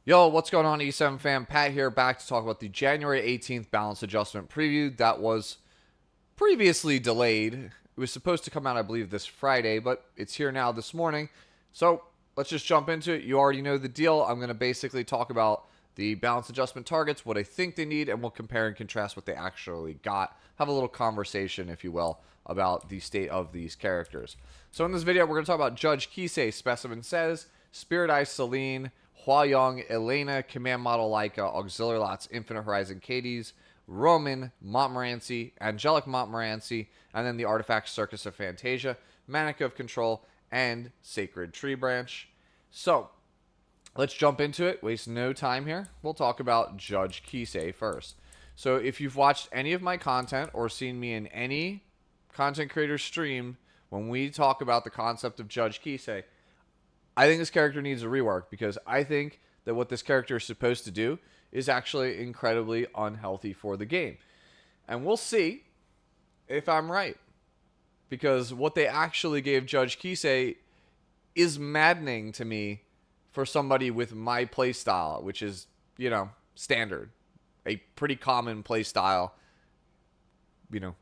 Yo, what's going on, E7 fam? Pat here, back to talk about the January 18th balance adjustment preview that was previously delayed. It was supposed to come out, I believe, this Friday, but it's here now this morning. So let's just jump into it. You already know the deal. I'm going to basically talk about the balance adjustment targets, what I think they need, and we'll compare and contrast what they actually got. Have a little conversation, if you will, about the state of these characters. So in this video, we're going to talk about Judge Kise, Specimen says, Spirit Eye Celine, Hwayoung, Elena, Command Model Leica, Auxiliary Lots, Infinite Horizon Achates, Roman, Montmorancy, Angelic Montmorancy, and then the artifact Circus of Fantasia, Manic of Control, and Sacred Tree Branch. So, let's jump into it. Waste no time here. We'll talk about Judge Kise first. So, if you've watched any of my content or seen me in any content creator stream, when we talk about the concept of Judge Kise, I think this character needs a rework because I think that what this character is supposed to do is actually incredibly unhealthy for the game. And we'll see if I'm right. Because what they actually gave Judge Kise is maddening to me for somebody with my playstyle, which is, standard. A pretty common playstyle,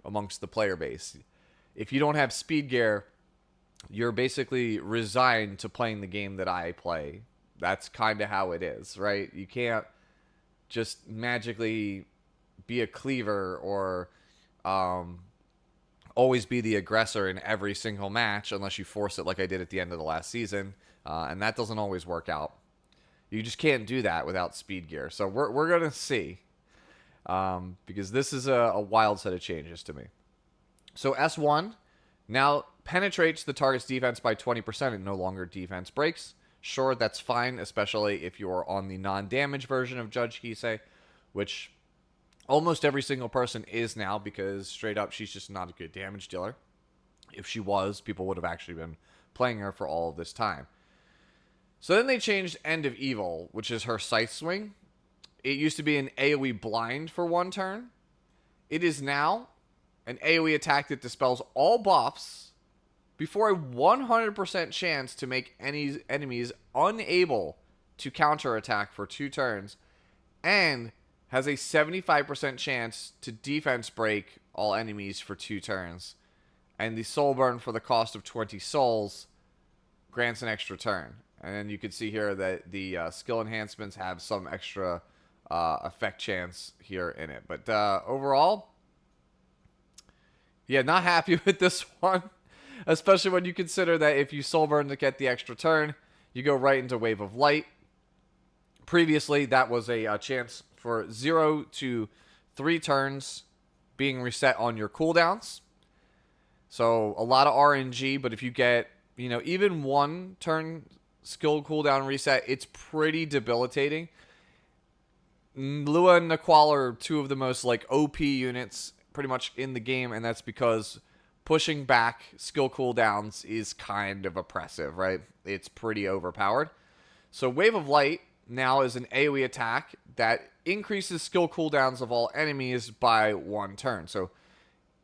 amongst the player base. If you don't have speed gear, you're basically resigned to playing the game that I play. That's kind of how it is, right? You can't just magically be a cleaver or always be the aggressor in every single match unless you force it like I did at the end of the last season. And that doesn't always work out. You just can't do that without speed gear. So we're going to see. Because this is a wild set of changes to me. So S1 now penetrates the target's defense by 20% and no longer defense breaks. Sure, that's fine, especially if you're on the non-damage version of Judge Kise, which almost every single person is now because straight up she's just not a good damage dealer. If she was, people would have actually been playing her for all of this time. So then they changed End of Evil, which is her Scythe Swing. It used to be an AoE blind for one turn. It is now an AoE attack that dispels all buffs before a 100% chance to make any enemies unable to counterattack for 2 turns, and has a 75% chance to defense break all enemies for 2 turns. And the soul burn for the cost of 20 souls grants an extra turn. And then you can see here that the skill enhancements have some extra effect chance here in it. But overall, yeah, not happy with this one. Especially when you consider that if you soul burn to get the extra turn, you go right into Wave of Light. Previously, that was a chance for 0 to 3 turns being reset on your cooldowns. So a lot of RNG, but if you get, even 1 turn skill cooldown reset, it's pretty debilitating. Lua and Naqual are 2 of the most OP units pretty much in the game, and that's because pushing back skill cooldowns is kind of oppressive, right? It's pretty overpowered. So Wave of Light now is an AoE attack that increases skill cooldowns of all enemies by 1 turn. So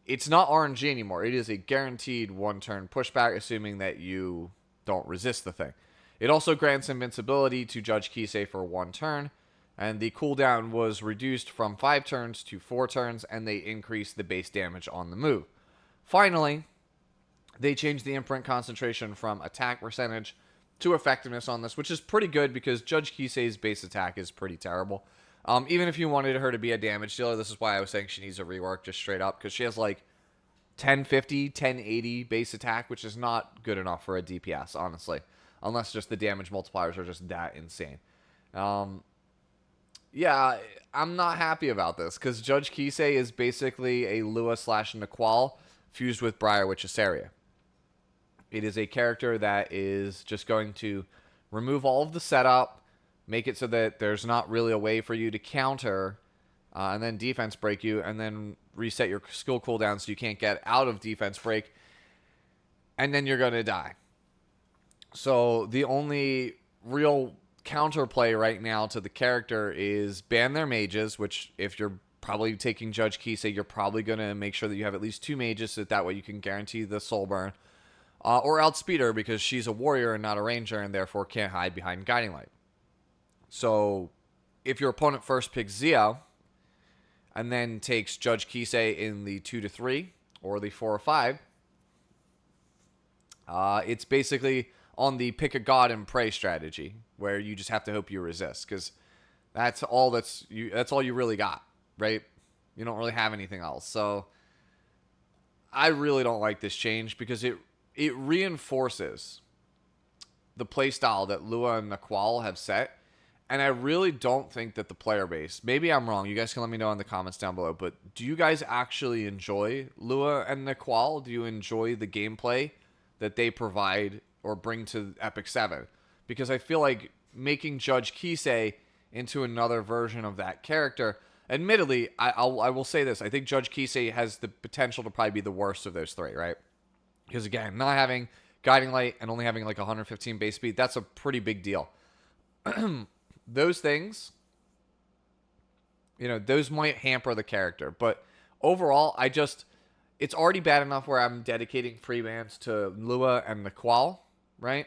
it's not RNG anymore. It is a guaranteed 1 turn pushback, assuming that you don't resist the thing. It also grants invincibility to Judge Kise for 1 turn. And the cooldown was reduced from 5 turns to 4 turns, and they increased the base damage on the move. Finally, they changed the imprint concentration from attack percentage to effectiveness on this, which is pretty good because Judge Kise's base attack is pretty terrible. Even if you wanted her to be a damage dealer, this is why I was saying she needs a rework just straight up, because she has 1050, 1080 base attack, which is not good enough for a DPS, honestly, unless just the damage multipliers are just that insane. Yeah, I'm not happy about this because Judge Kise is basically a Lua / Naqual fused with Briarwitch Iseria. It is a character that is just going to remove all of the setup, make it so that there's not really a way for you to counter, and then defense break you, and then reset your skill cooldown so you can't get out of defense break, and then you're going to die. So the only real counterplay right now to the character is ban their mages, which if you're probably taking Judge Kise, you're probably going to make sure that you have at least 2 mages so that way you can guarantee the soul burn. Or outspeed her because she's a warrior and not a ranger and therefore can't hide behind Guiding Light. So if your opponent first picks Zio and then takes Judge Kise in the 2 to 3 or the 4 or 5, it's basically on the pick a god and pray strategy, where you just have to hope you resist, because that's all you really got, right? You don't really have anything else. So I really don't like this change, because it reinforces the playstyle that Lua and Naqual have set. And I really don't think that the player base, maybe I'm wrong, you guys can let me know in the comments down below, but do you guys actually enjoy Lua and Naqual? Do you enjoy the gameplay that they provide or bring to Epic 7? Because I feel like making Judge Kise into another version of that character, admittedly, I will say this, I think Judge Kise has the potential to probably be the worst of those three, right? Because again, not having Guiding Light and only having like 115 base speed, that's a pretty big deal. Those things, those might hamper the character. But overall, it's already bad enough where I'm dedicating pre-bans to Lua and Naqual, right?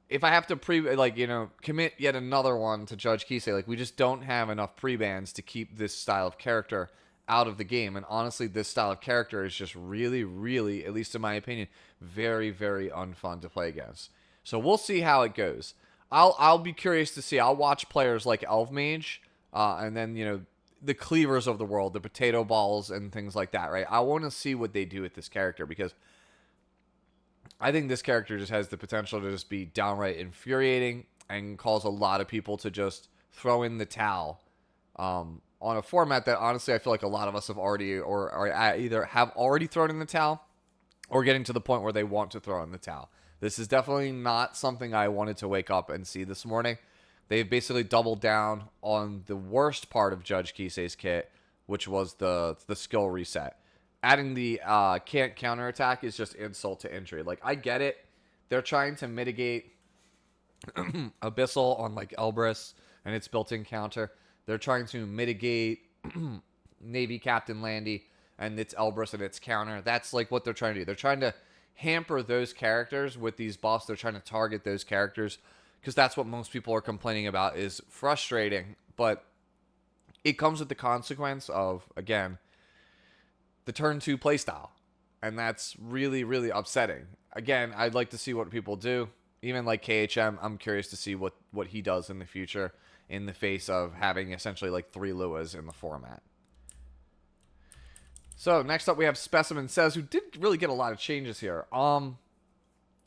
If I have to commit yet another one to Judge Kise, like, we just don't have enough pre-bans to keep this style of character out of the game. And honestly, this style of character is just really, really, at least in my opinion, very, very unfun to play against. So we'll see how it goes. I'll be curious to see. I'll watch players like Elf Mage, and then, the cleavers of the world, the potato balls and things like that, right? I want to see what they do with this character, because I think this character just has the potential to just be downright infuriating and cause a lot of people to just throw in the towel on a format that, honestly, I feel like a lot of us have already, or either have already thrown in the towel or getting to the point where they want to throw in the towel. This is definitely not something I wanted to wake up and see this morning. They've basically doubled down on the worst part of Judge Kise's kit, which was the skill reset. Adding the can't counterattack is just insult to injury. Like, I get it. They're trying to mitigate Abyssal on, like, Elbrus and its built-in counter. They're trying to mitigate Navy Captain Landy and its Elbrus and its counter. That's, like, what they're trying to do. They're trying to hamper those characters with these buffs. They're trying to target those characters, because that's what most people are complaining about, is frustrating. But it comes with the consequence of, again, the turn 2 playstyle. And that's really, really upsetting. Again, I'd like to see what people do. Even like KHM, I'm curious to see what he does in the future in the face of having essentially like 3 Luas in the format. So, next up we have Specimen Says, who didn't really get a lot of changes here.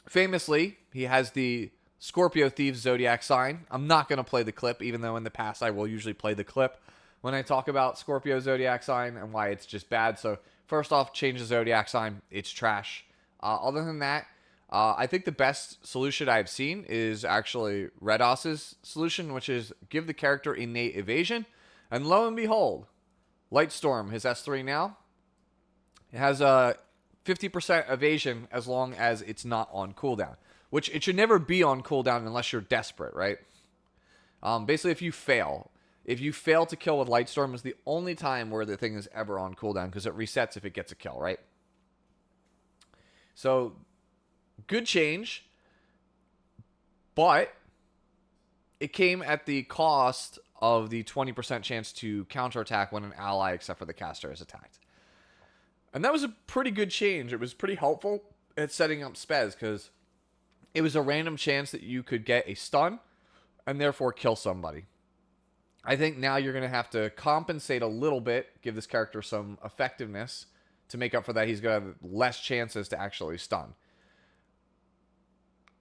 Famously, he has the Scorpio Thieves Zodiac sign. I'm not going to play the clip, even though in the past I will usually play the clip when I talk about Scorpio Zodiac sign and why it's just bad. So, first off, change the Zodiac sign. It's trash. Other than that, I think the best solution I've seen is actually Redos's solution, which is give the character innate evasion. And lo and behold, Lightstorm, his S3 now, it has a 50% evasion as long as it's not on cooldown, which it should never be on cooldown unless you're desperate, right? Basically, if you fail to kill with Lightstorm is the only time where the thing is ever on cooldown, because it resets if it gets a kill, right? So, good change, but it came at the cost of the 20% chance to counterattack when an ally, except for the caster, is attacked. And that was a pretty good change. It was pretty helpful at setting up Spez, because it was a random chance that you could get a stun and therefore kill somebody. I think now you're going to have to compensate a little bit, give this character some effectiveness to make up for that. He's going to have less chances to actually stun.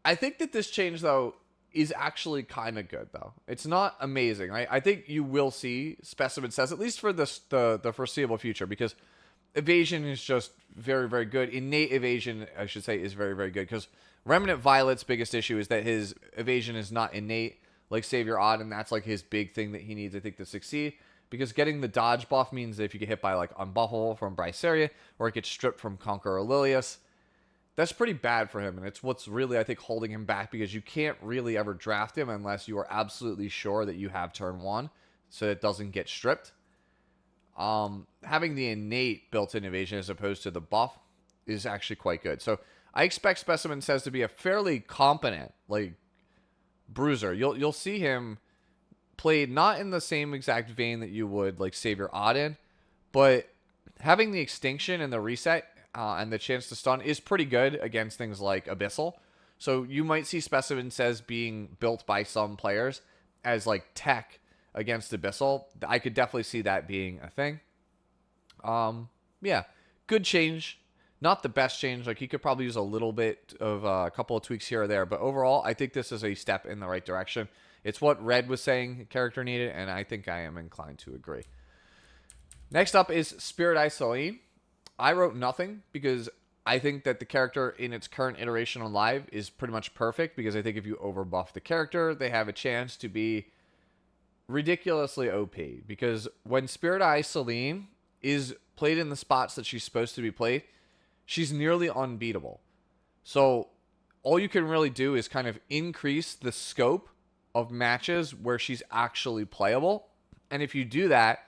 I think that this change, though, is actually kind of good, though. It's not amazing. I think you will see Specimen Says, at least for the foreseeable future, because evasion is just very, very good. Innate evasion, I should say, is very, very good, because Remnant Violet's biggest issue is that his evasion is not innate like Savior Odd, and that's like his big thing that he needs, I think, to succeed, because getting the dodge buff means that if you get hit by like Unbuffable from Iseria, or it gets stripped from Conqueror Lilius, that's pretty bad for him, and it's what's really, I think, holding him back, because you can't really ever draft him unless you are absolutely sure that you have turn 1, so it doesn't get stripped. Having the innate built-in evasion as opposed to the buff is actually quite good. So I expect Specimen Says to be a fairly competent, like, bruiser. You'll see him played not in the same exact vein that you would like Savior Odd in, but having the extinction and the reset and the chance to stun is pretty good against things like Abyssal. So you might see Specimen says being built by some players as like tech against Abyssal. I could definitely see that being a thing. Yeah, good change. Not the best change. Like, he could probably use a little bit of a couple of tweaks here or there. But overall, I think this is a step in the right direction. It's what Red was saying the character needed, and I think I am inclined to agree. Next up is Spirit Eye Celine. I wrote nothing because I think that the character in its current iteration on live is pretty much perfect, because I think if you overbuff the character, they have a chance to be ridiculously OP. Because when Spirit Eye Celine is played in the spots that she's supposed to be played, she's nearly unbeatable. So all you can really do is kind of increase the scope of matches where she's actually playable. And if you do that,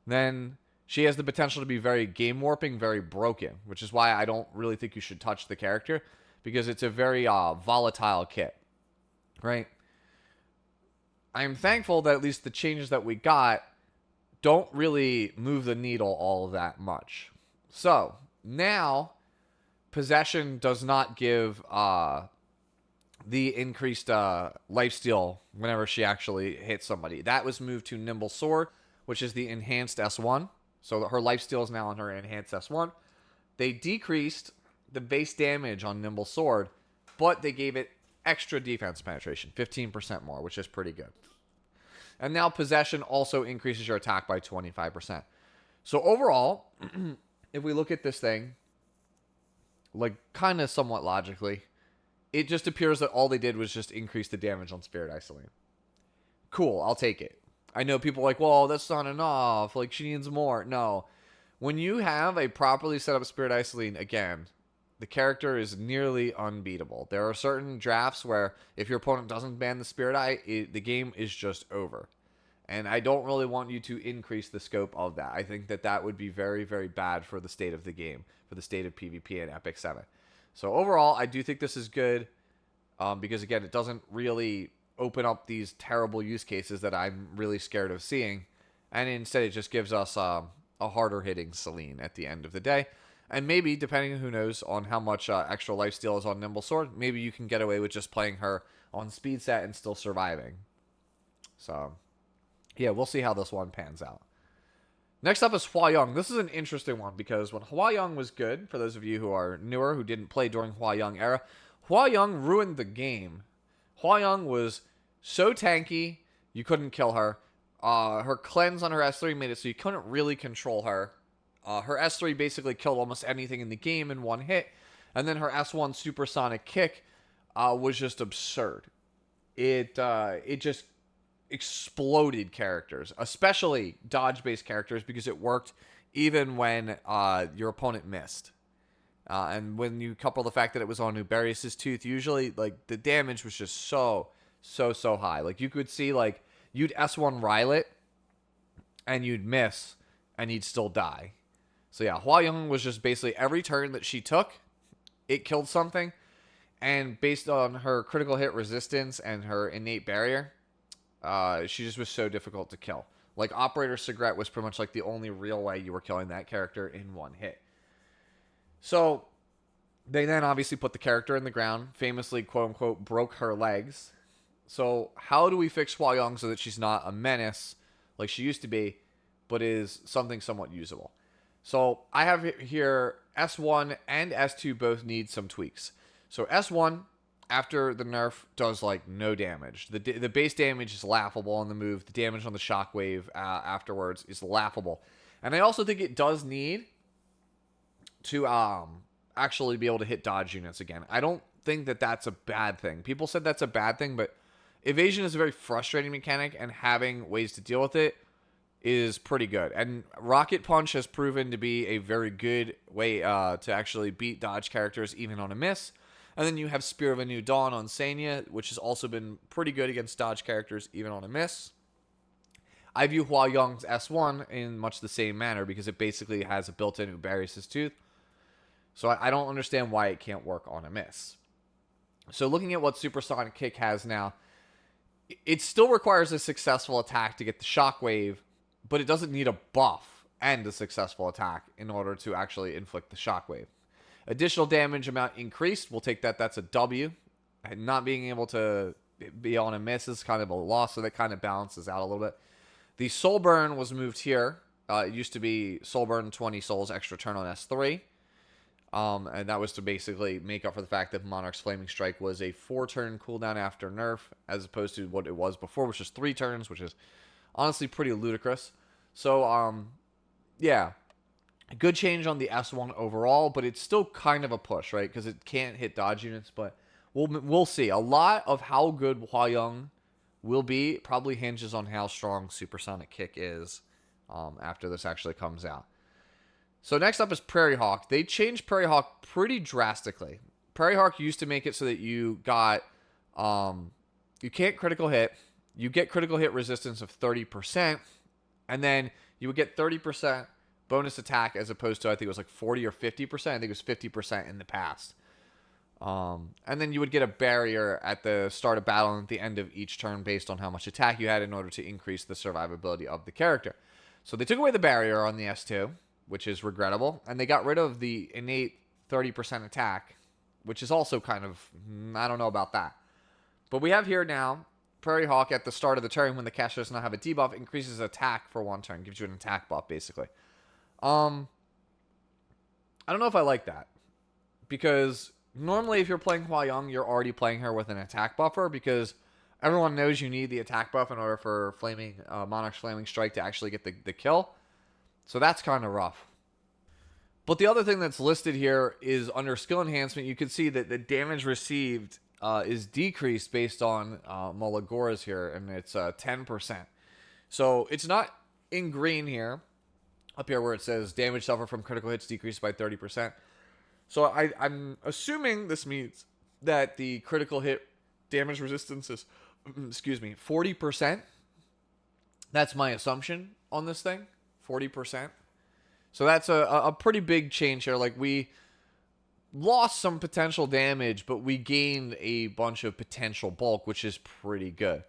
then she has the potential to be very game warping, very broken, which is why I don't really think you should touch the character, because it's a very volatile kit, right? I'm thankful that at least the changes that we got don't really move the needle all that much. So now Possession does not give the increased lifesteal whenever she actually hits somebody. That was moved to Nimble Sword, which is the enhanced S1. So her lifesteal is now on her enhanced S1. They decreased the base damage on Nimble Sword, but they gave it extra defense penetration, 15% more, which is pretty good. And now Possession also increases your attack by 25%. So overall, if we look at this thing, like kind of somewhat logically, it just appears that all they did was just increase the damage on Spirit Eye Celine. Cool, I'll take it. I know people are like, well, that's not enough. Like, she needs more. No. When you have a properly set up Spirit Eye Celine, again, the character is nearly unbeatable. There are certain drafts where if your opponent doesn't ban the Spirit Eye, the game is just over. And I don't really want you to increase the scope of that. I think that that would be very, very bad for the state of the game, for the state of PvP in Epic 7. So overall, I do think this is good because, again, it doesn't really open up these terrible use cases that I'm really scared of seeing. And instead, it just gives us a harder hitting Celine at the end of the day. And maybe, depending, who knows, on how much extra lifesteal is on Nimble Sword, maybe you can get away with just playing her on speed set and still surviving. So, yeah, we'll see how this one pans out. Next up is Hwayoung. This is an interesting one because when Hwayoung was good, for those of you who are newer, who didn't play during Hwayoung era, Hwayoung ruined the game. Hwayoung was so tanky, you couldn't kill her. Her cleanse on her S3 made it so you couldn't really control her. Her S3 basically killed almost anything in the game in one hit. And then her S1 supersonic kick was just absurd. It just exploded characters, especially dodge-based characters, because it worked even when your opponent missed. And when you couple the fact that it was on Uberius' tooth, usually like the damage was just so high. Like you could see like you'd S1 Rylet and you'd miss and you'd still die. So yeah, Hwayoung was just basically every turn that she took, it killed something. And based on her critical hit resistance and her innate barrier, she just was so difficult to kill. Like Operator Cigarette was pretty much like the only real way you were killing that character in one hit. So they then obviously put the character in the ground, famously, quote unquote, broke her legs. So how do we fix Hwayoung so that she's not a menace like she used to be, but is something somewhat usable? So I have here S1 and S2 both need some tweaks. So S1, after the nerf, does like no damage. The base damage is laughable on the move. The damage on the shockwave afterwards is laughable. And I also think it does need to actually be able to hit dodge units again. I don't think that that's a bad thing. People said that's a bad thing, but evasion is a very frustrating mechanic, and having ways to deal with it is pretty good. And Rocket Punch has proven to be a very good way to actually beat dodge characters even on a miss. And then you have Spear of a New Dawn on Sanya, which has also been pretty good against dodge characters even on a miss. I view Hwayoung's S1 in much the same manner because it basically has a built-in Uberius' tooth. So I don't understand why it can't work on a miss. So looking at what Supersonic Kick has now, It still requires a successful attack to get the shockwave, but it doesn't need a buff and a successful attack in order to actually inflict the shockwave. Additional damage amount increased. We'll take that. That's a W. And not being able to be on a miss is kind of a loss, so that kind of balances out a little bit. The soul burn was moved here. It used to be soul burn 20 souls extra turn on S3. And that was to basically make up for the fact that Monarch's Flaming Strike was a 4-turn cooldown after nerf, as opposed to what it was before, which is 3 turns, which is honestly pretty ludicrous. So, yeah, a good change on the S1 overall, but it's still kind of a push, right? Because it can't hit dodge units, but we'll see. A lot of how good Hwayoung will be probably hinges on how strong Supersonic Kick is after this actually comes out. So next up is Prairie Hawk. They changed Prairie Hawk pretty drastically. Prairie Hawk used to make it so that you got, you can't critical hit. You get critical hit resistance of 30%, and then you would get 30% bonus attack as opposed to, I think it was like 40 or 50%. I think it was 50% in the past. And then you would get a barrier at the start of battle and at the end of each turn based on how much attack you had in order to increase the survivability of the character. So they took away the barrier on the S2, which is regrettable, and they got rid of the innate 30% attack, which is also kind of, I don't know about that. But we have here now, Prairie Hawk at the start of the turn when the caster does not have a debuff, increases attack for 1 turn, gives you an attack buff, basically. I don't know if I like that, because normally if you're playing Hwayoung, you're already playing her with an attack buffer, because everyone knows you need the attack buff in order for Monarch's Flaming Strike to actually get the kill. So that's kind of rough. But the other thing that's listed here is under skill enhancement, you can see that the damage received is decreased based on Mulligora's here, and it's 10%. So it's not in green here, up here where it says damage suffered from critical hits decreased by 30%. So I'm assuming this means that the critical hit damage resistance is, 40%. That's my assumption on this thing. 40%. So that's a pretty big change here. Like, we lost some potential damage, but we gained a bunch of potential bulk, which is pretty good.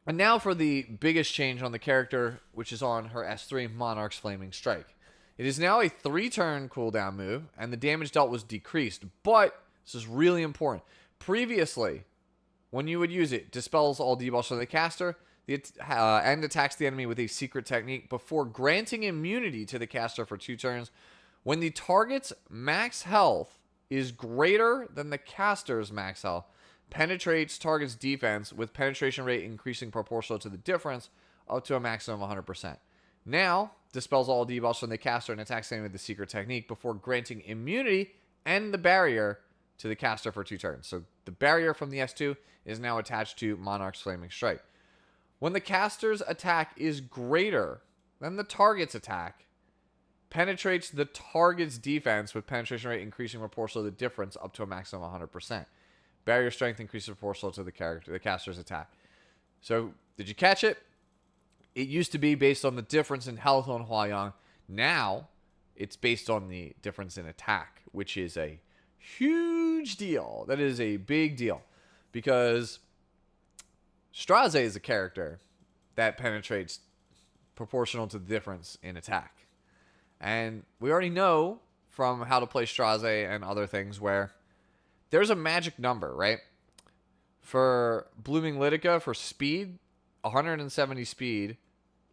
And now for the biggest change on the character, which is on her S3, Monarch's Flaming Strike. It is now a 3-turn cooldown move, and the damage dealt was decreased. But, this is really important, previously, when you would use it, dispels all debuffs from the caster, and attacks the enemy with a secret technique before granting immunity to the caster for 2 turns. When the target's max health is greater than the caster's max health, penetrates target's defense with penetration rate increasing proportional to the difference up to a maximum of 100%. Now, dispels all debuffs from the caster and attacks the enemy with the secret technique before granting immunity and the barrier to the caster for 2 turns. So the barrier from the S2 is now attached to Monarch's Flaming Strike. When the caster's attack is greater than the target's attack, penetrates the target's defense with penetration rate increasing proportional to the difference up to a maximum of 100%. Barrier strength increases proportional to the caster's attack. So, did you catch it? It used to be based on the difference in health on Hwayoung. Now, it's based on the difference in attack, which is a huge deal. That is a big deal. Because Straze is a character that penetrates proportional to the difference in attack. And we already know from how to play Straze and other things where there's a magic number, right? For Blooming Litica, for speed, 170 speed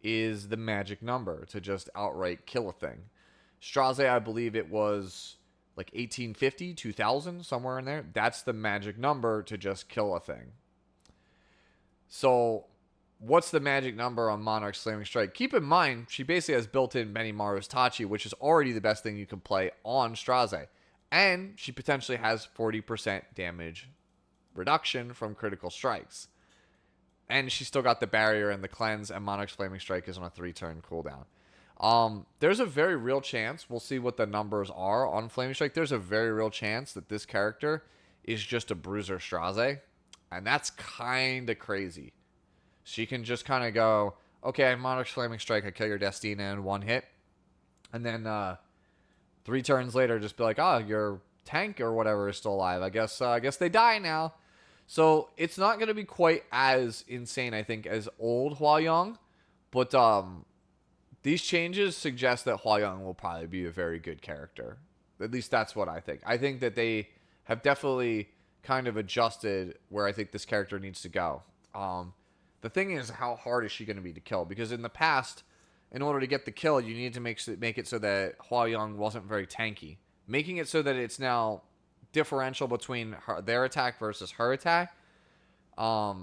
is the magic number to just outright kill a thing. Straze, I believe it was like 1850, 2000, somewhere in there. That's the magic number to just kill a thing. So, what's the magic number on Monarch's Flaming Strike? Keep in mind, she basically has built-in Benimaru's Tachi, which is already the best thing you can play on Straze. And she potentially has 40% damage reduction from critical strikes. And she's still got the barrier and the cleanse, and Monarch's Flaming Strike is on a 3-turn cooldown. There's a very real chance, we'll see what the numbers are on Flaming Strike, there's a very real chance that this character is just a bruiser Straze. And that's kind of crazy. She can just kind of go, okay, Monarch's Flaming Strike, I kill your Destina in 1 hit. And then 3 turns later, just be like, oh, your tank or whatever is still alive. I guess they die now. So it's not going to be quite as insane, I think, as old Hwayoung, but these changes suggest that Hwayoung will probably be a very good character. At least that's what I think. I think that they have definitely kind of adjusted where I think this character needs to go. The thing is, how hard is she going to be to kill? Because in the past, in order to get the kill, you need to make it so that Hwayoung wasn't very tanky. Making it so that it's now differential between their attack versus her attack. Yeah,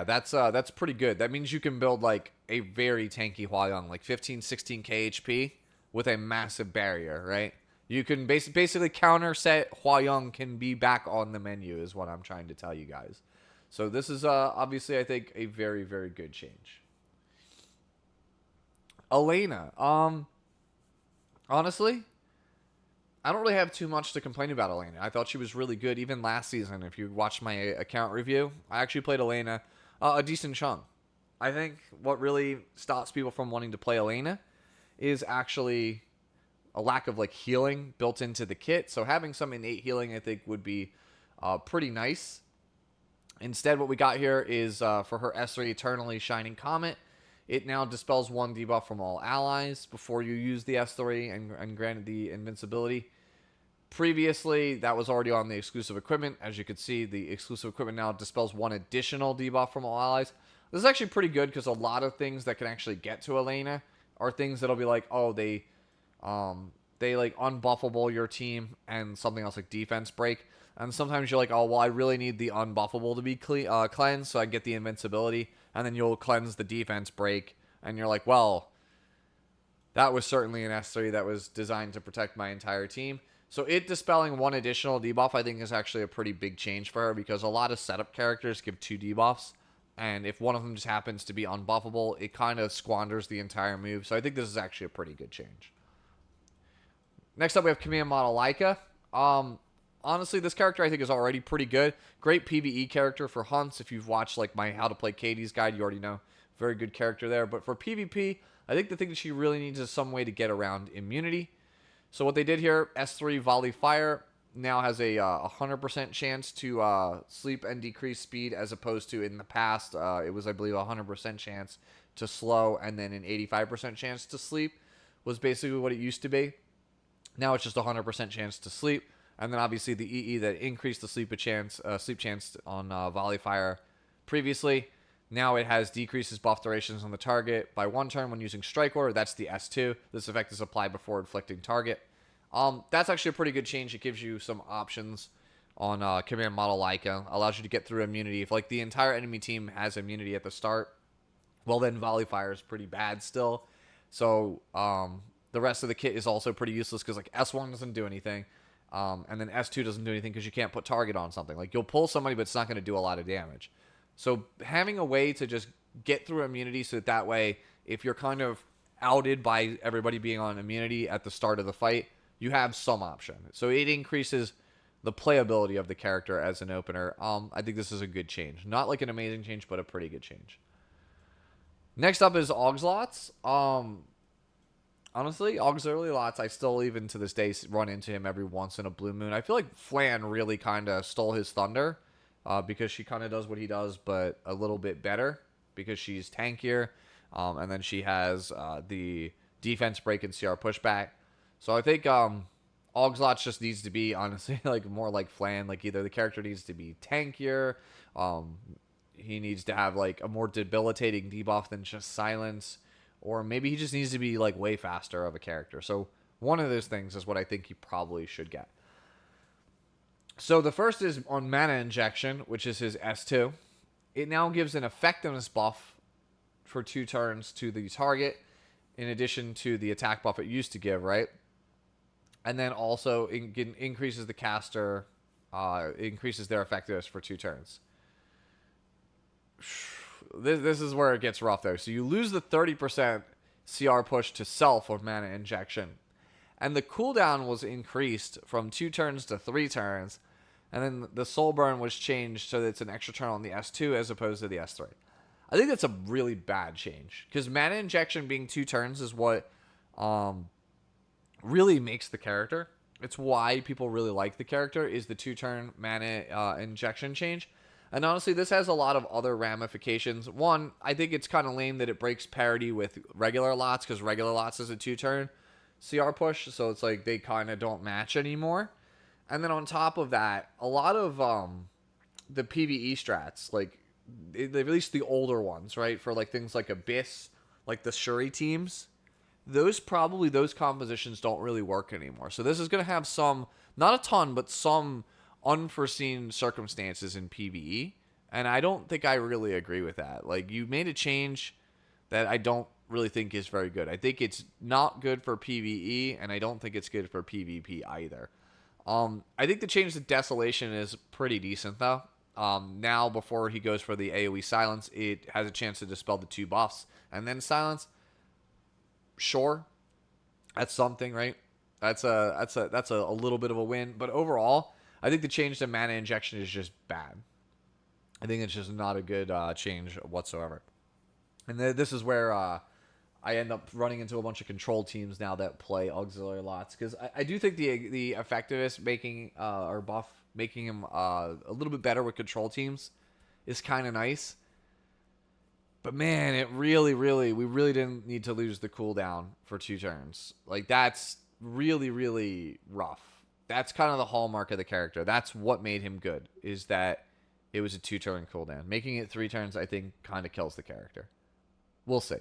that's pretty good. That means you can build like a very tanky Hwayoung, like 15, 16k HP with a massive barrier, right? You can basically counter set Hwayoung can be back on the menu is what I'm trying to tell you guys. So this is obviously I think a very, very good change. Elena, honestly, I don't really have too much to complain about Elena. I thought she was really good even last season. If you watched my account review, I actually played Elena a decent chunk. I think what really stops people from wanting to play Elena is actually a lack of like healing built into the kit. So having some innate healing, I think, would be pretty nice. Instead, what we got here is for her S3 Eternally Shining Comet. It now dispels one debuff from all allies before you use the S3 and granted the invincibility. Previously, that was already on the exclusive equipment. As you can see, the exclusive equipment now dispels one additional debuff from all allies. This is actually pretty good because a lot of things that can actually get to Elena are things that'll be like, oh, they like unbuffable your team and something else like defense break. And sometimes you're like, oh, well, I really need the unbuffable to be cleansed so I get the invincibility. And then you'll cleanse the defense break. And you're like, well, that was certainly an S3 that was designed to protect my entire team. So it dispelling one additional debuff, I think, is actually a pretty big change for her because a lot of setup characters give 2 debuffs. And if one of them just happens to be unbuffable, it kind of squanders the entire move. So I think this is actually a pretty good change. Next up, we have Command Model Leica. Honestly, this character I think is already pretty good. Great PvE character for hunts. If you've watched like my How to Play Katie's guide, you already know. Very good character there. But for PvP, I think the thing that she really needs is some way to get around immunity. So what they did here, S3 Volley Fire now has a 100% chance to sleep and decrease speed, as opposed to in the past, it was, I believe, a 100% chance to slow and then an 85% chance to sleep was basically what it used to be. Now it's just a 100% chance to sleep. And then obviously the EE that increased the sleep chance on Volley Fire previously. Now it has decreases buff durations on the target by 1 turn when using Strike Order. That's the S2. This effect is applied before inflicting target. That's actually a pretty good change. It gives you some options on Command Model Leica. Allows you to get through immunity. If like the entire enemy team has immunity at the start, well then Volley Fire is pretty bad still. So the rest of the kit is also pretty useless because like S1 doesn't do anything. And then S2 doesn't do anything because you can't put target on something. Like you'll pull somebody, but it's not going to do a lot of damage. So having a way to just get through immunity so that way, if you're kind of outed by everybody being on immunity at the start of the fight, you have some option. So it increases the playability of the character as an opener. I think this is a good change. Not like an amazing change, but a pretty good change. Next up is Aux Lots. Honestly, Aux Lots, I still even to this day run into him every once in a blue moon. I feel like Flan really kind of stole his thunder because she kind of does what he does, but a little bit better because she's tankier. And then she has the defense break and CR pushback. So I think Aux Lots just needs to be, honestly, like more like Flan. Like either the character needs to be tankier, he needs to have like a more debilitating debuff than just silence, or maybe he just needs to be like way faster of a character. So one of those things is what I think he probably should get. So the first is on Mana Injection, which is his S2. It now gives an effectiveness buff for 2 turns to the target, in addition to the attack buff it used to give, right? And then also increases the caster, increases their effectiveness for 2 turns. This is where it gets rough, though. So you lose the 30% CR push to self of Mana Injection. And the cooldown was increased from 2 turns to 3 turns. And then the Soul Burn was changed so that it's an extra turn on the S2 as opposed to the S3. I think that's a really bad change. Because Mana Injection being 2 turns is what really makes the character. It's why people really like the character, is the 2-turn mana injection change. And honestly, this has a lot of other ramifications. One, I think it's kind of lame that it breaks parity with regular lots, because regular lots is a 2-turn CR push, so it's like they kind of don't match anymore. And then on top of that, a lot of the PvE strats, like they released the older ones, right? For like things like Abyss, like the Shuri teams, those compositions don't really work anymore. So this is going to have some, not a ton, but some unforeseen circumstances in PvE. And I don't think I really agree with that. Like, you made a change that I don't really think is very good. I think it's not good for PvE, and I don't think it's good for PvP either. I think the change to Desolation is pretty decent, though. Now, before he goes for the AoE Silence, it has a chance to dispel the 2 buffs and then Silence. Sure, that's something, right? That's a little bit of a win, but overall, I think the change to mana injection is just bad. I think it's just not a good change whatsoever. And this is where I end up running into a bunch of control teams now that play auxiliary lots, because I do think the effectiveness making or buff making him a little bit better with control teams is kind of nice. But man, we really didn't need to lose the cooldown for 2 turns. Like, that's really, really rough. That's kind of the hallmark of the character. That's what made him good, is that it was a 2-turn cooldown. Making it 3 turns, I think, kind of kills the character. We'll see.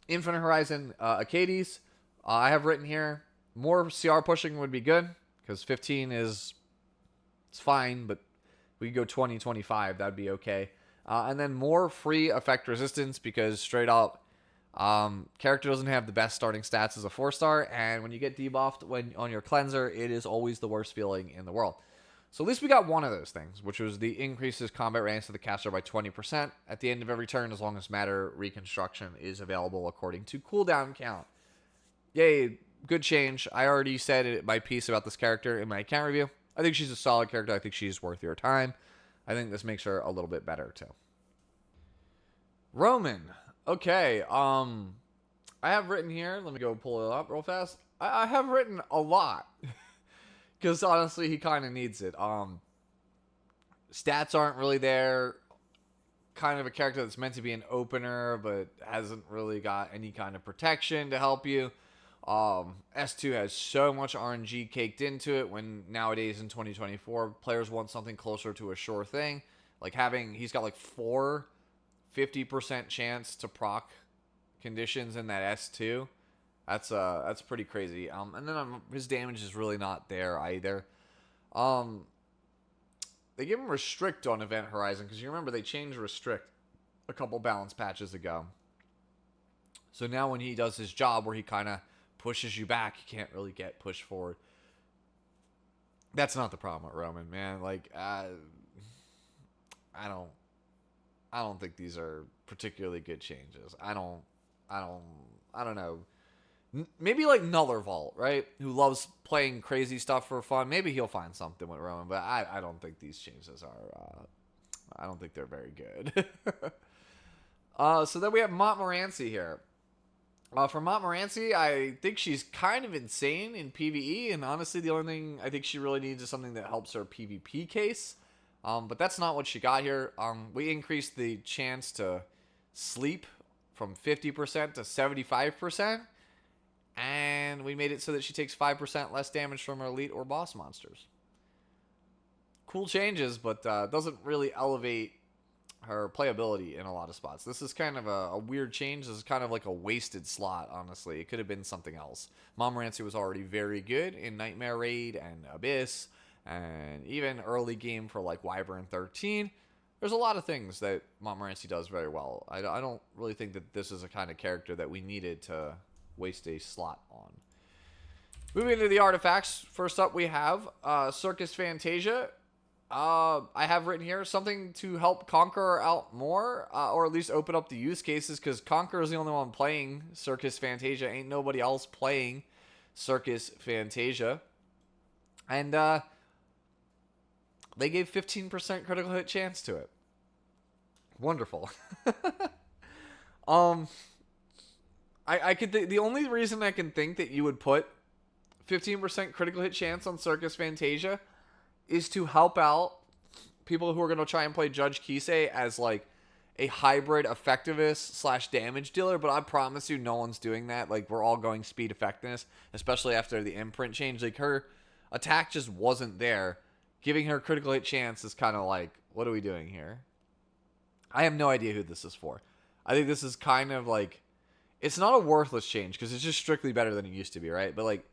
Infinite Horizon, Achates. I have written here, more CR pushing would be good, because 15 it's fine, but we could go 20, 25. That'd be okay. And then more free effect resistance, because straight up, character doesn't have the best starting stats as a 4-star, and when you get debuffed on your cleanser, it is always the worst feeling in the world. So at least we got one of those things, which was the increases combat range to the caster by 20% at the end of every turn, as long as matter reconstruction is available according to cooldown count. Yay, good change. I already said my piece about this character in my account review. I think she's a solid character. I think she's worth your time. I think this makes her a little bit better too. Roman. Okay. I have written here. Let me go pull it up real fast. I have written a lot. Because honestly, he kind of needs it. Stats aren't really there. Kind of a character that's meant to be an opener, but hasn't really got any kind of protection to help you. S2 has so much RNG caked into it, when nowadays in 2024, players want something closer to a sure thing. Like he's got like 50% chance to proc conditions in that S2. That's pretty crazy. And then his damage is really not there either. They give him Restrict on Event Horizon, because you remember they changed Restrict a couple balance patches ago. So now when he does his job where he kind of pushes you back, you can't really get pushed forward. That's not the problem with Roman, man. Like, I don't think these are particularly good changes. I don't know. Maybe like Nullervault, right? Who loves playing crazy stuff for fun. Maybe he'll find something with Roman, but I don't think these changes are. I don't think they're very good. So then we have Montmorancy here. For Montmorancy, I think she's kind of insane in PvE, and honestly, the only thing I think she really needs is something that helps her PvP case. But that's not what she got here. We increased the chance to sleep from 50% to 75%, and we made it so that she takes 5% less damage from her elite or boss monsters. Cool changes, but doesn't really elevate her playability in a lot of spots. This is kind of a weird change. This is kind of like a wasted slot, honestly. It could have been something else. Montmorancy was already very good in Nightmare Raid and Abyss, and even early game for like Wyvern 13. There's a lot of things that Montmorancy does very well. I don't really think that this is a kind of character that we needed to waste a slot on. Moving into the artifacts, first up we have Circus Fantasia. I have written here something to help Conqueror out more, or at least open up the use cases, because Conqueror is the only one playing Circus Fantasia. Ain't nobody else playing Circus Fantasia. And they gave 15% critical hit chance to it. Wonderful. I could the only reason I can think that you would put 15% critical hit chance on Circus Fantasia is to help out people who are going to try and play Judge Kise as like a hybrid effectiveness slash damage dealer, but I promise you no one's doing that. Like, we're all going speed effectiveness, especially after the imprint change. Like, her attack just wasn't there. Giving her critical hit chance is kind of like, what are we doing here? I have no idea who this is for. I think this is kind of like, it's not a worthless change because it's just strictly better than it used to be, right? But like,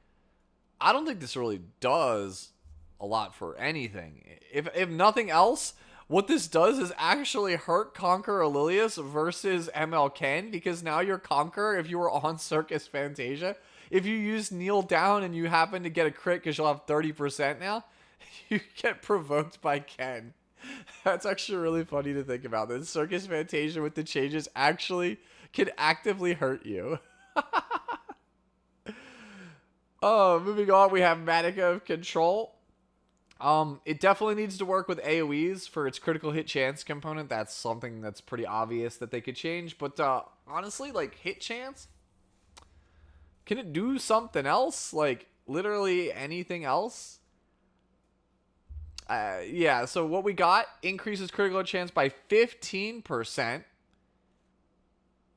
I don't think this really does a lot for anything. If nothing else, what this does is actually hurt Conqueror Lilius versus ML Ken, because now your Conqueror, if you were on Circus Fantasia, if you use Kneel Down and you happen to get a crit because you'll have 30% now, you get provoked by Ken. That's actually really funny to think about. That Circus Fantasia with the changes actually can actively hurt you. Moving on, we have Manica of Control. It definitely needs to work with AoEs for its critical hit chance component. That's something that's pretty obvious that they could change. But honestly, like, hit chance, can it do something else? Like, literally anything else? Yeah, so what we got increases critical hit chance by 15%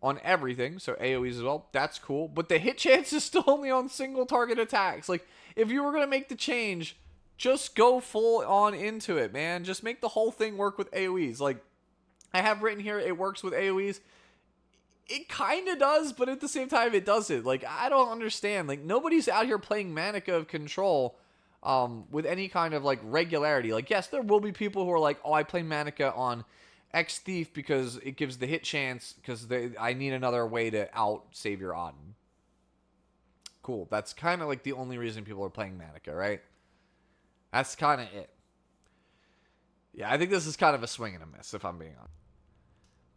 on everything. So AoEs as well. That's cool. But the hit chance is still only on single target attacks. Like, if you were going to make the change, just go full on into it, man. Just make the whole thing work with AoEs. Like, I have written here, it works with AoEs. It kind of does, but at the same time, it doesn't. Like, I don't understand. Like, nobody's out here playing Manica of Control with any kind of, like, regularity. Like, yes, there will be people who are like, oh, I play Manica on X Thief because it gives the hit chance because I need another way to out Savior Auden. Cool. That's kind of, like, the only reason people are playing Manica, right? That's kind of it. Yeah, I think this is kind of a swing and a miss, if I'm being honest.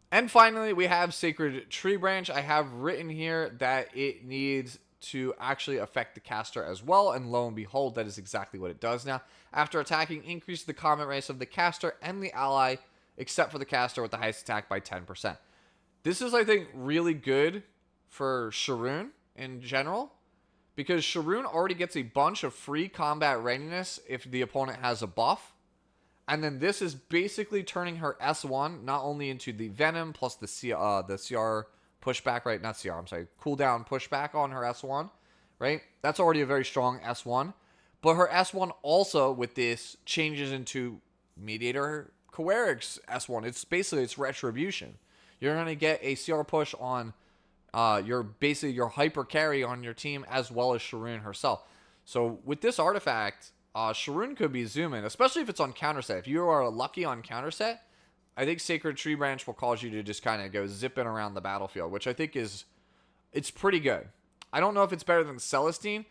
And finally, we have Sacred Tree Branch. I have written here that it needs to actually affect the caster as well, and lo and behold, that is exactly what it does now. After attacking, increase the combat race of the caster and the ally, except for the caster with the highest attack by 10%. This is, I think, really good for Sharoon in general, because Sharoon already gets a bunch of free combat readiness if the opponent has a buff. And then this is basically turning her S1 not only into the Venom plus the CR pushback, right? Not CR, I'm sorry. Cooldown pushback on her S1, right? That's already a very strong S1. But her S1 also, with this, changes into Mediator Coeric's S1. It's basically, it's Retribution. You're going to get a CR push on your hyper carry on your team, as well as Sharoon herself. So with this artifact, Sharoon could be zooming, especially if it's on counter set. If you are lucky on counter set, I think Sacred Tree Branch will cause you to just kind of go zipping around the battlefield, which I think it's pretty good. I don't know if it's better than Celestine,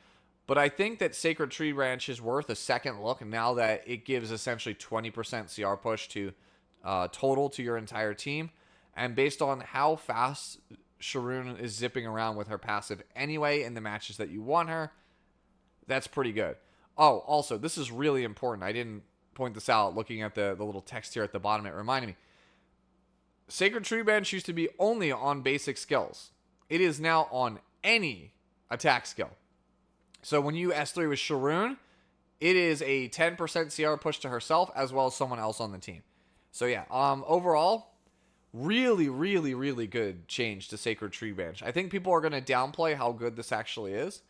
but I think that Sacred Tree Branch is worth a second look now that it gives essentially 20% CR push to total to your entire team. And based on how fast Sharoon is zipping around with her passive anyway in the matches that you want her, that's pretty good. Oh, also, this is really important. I didn't point this out looking at the little text here at the bottom. It reminded me. Sacred Tree Branch used to be only on basic skills. It is now on any attack skill. So when you S3 with Sharoon, it is a 10% CR push to herself as well as someone else on the team. So yeah, overall, really, really, really good change to Sacred Tree Branch. I think people are going to downplay how good this actually is.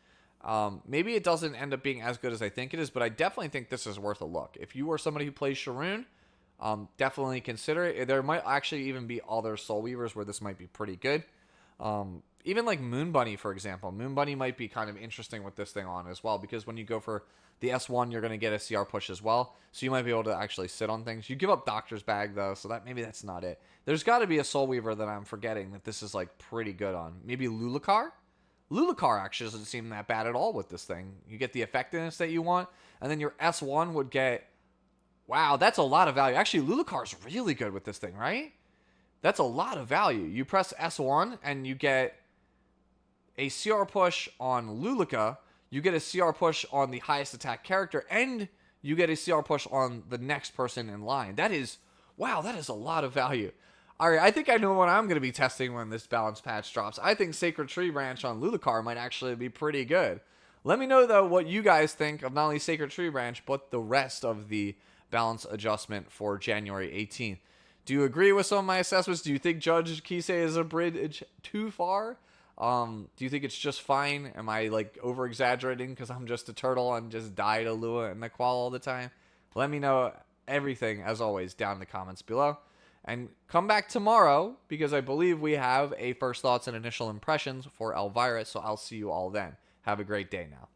Maybe it doesn't end up being as good as I think it is, but I definitely think this is worth a look. If you are somebody who plays Sharoon, definitely consider it. There might actually even be other Soul Weavers where this might be pretty good. Even like Moon Bunny, for example. Moon Bunny might be kind of interesting with this thing on as well, because when you go for the S1, you're going to get a CR push as well. So you might be able to actually sit on things. You give up Doctor's Bag, though, so that maybe that's not it. There's got to be a Soul Weaver that I'm forgetting that this is like pretty good on. Maybe Lulakar? Lulakar actually doesn't seem that bad at all with this thing. You get the effectiveness that you want, and then your S1 would get... Wow, that's a lot of value. Actually, Lulakar's really good with this thing, right? That's a lot of value. You press S1, and you get a CR push on Lulaka, you get a CR push on the highest attack character, and you get a CR push on the next person in line. That is... Wow, that is a lot of value. All right, I think I know what I'm going to be testing when this balance patch drops. I think Sacred Tree Branch on Lulakar might actually be pretty good. Let me know, though, what you guys think of not only Sacred Tree Branch, but the rest of the balance adjustment for January 18th. Do you agree with some of my assessments? Do you think Judge Kise is a bridge too far? Do you think it's just fine? Am I like over exaggerating because I'm just a turtle and just die to Lua and Naqual all the time? Let me know everything, as always, down in the comments below. And come back tomorrow because I believe we have a first thoughts and initial impressions for Elvira, so I'll see you all then. Have a great day now.